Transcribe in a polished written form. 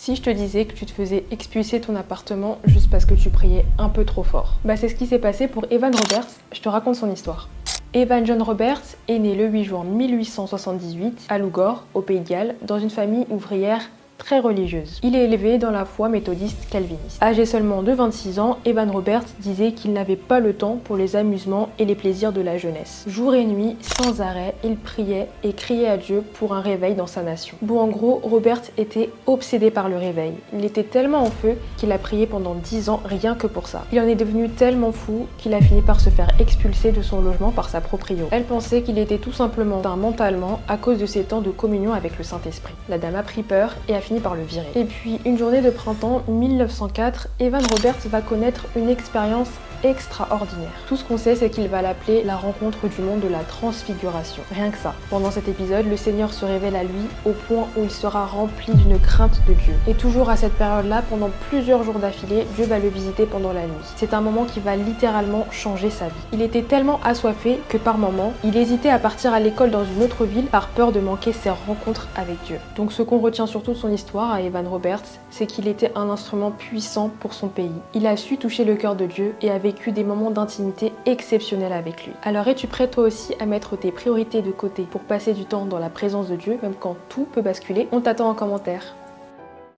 Si je te disais que tu te faisais expulser ton appartement juste parce que tu priais un peu trop fort? C'est ce qui s'est passé pour Evan Roberts, je te raconte son histoire. Evan John Roberts est né le 8 juin 1878 à Lugor, au Pays de Galles, dans une famille ouvrière très religieuse. Il est élevé dans la foi méthodiste calviniste. Âgé seulement de 26 ans, Evan Roberts disait qu'il n'avait pas le temps pour les amusements et les plaisirs de la jeunesse. Jour et nuit, sans arrêt, il priait et criait à Dieu pour un réveil dans sa nation. En gros, Roberts était obsédé par le réveil. Il était tellement en feu qu'il a prié pendant 10 ans rien que pour ça. Il en est devenu tellement fou qu'il a fini par se faire expulser de son logement par sa proprio. Elle pensait qu'il était tout simplement atteint mentalement à cause de ses temps de communion avec le Saint-Esprit. La dame a pris peur et a fini par le virer. Et puis, une journée de printemps 1904, Evan Roberts va connaître une expérience extraordinaire. Tout ce qu'on sait, c'est qu'il va l'appeler la rencontre du monde de la transfiguration. Rien que ça. Pendant cet épisode, le Seigneur se révèle à lui au point où il sera rempli d'une crainte de Dieu. Et toujours à cette période-là, pendant plusieurs jours d'affilée, Dieu va le visiter pendant la nuit. C'est un moment qui va littéralement changer sa vie. Il était tellement assoiffé que par moments, il hésitait à partir à l'école dans une autre ville par peur de manquer ses rencontres avec Dieu. Donc ce qu'on retient surtout de son histoire à Evan Roberts, c'est qu'il était un instrument puissant pour son pays. Il a su toucher le cœur de Dieu et a vécu des moments d'intimité exceptionnels avec lui. Alors es-tu prêt toi aussi à mettre tes priorités de côté pour passer du temps dans la présence de Dieu, même quand tout peut basculer? On t'attend en commentaire.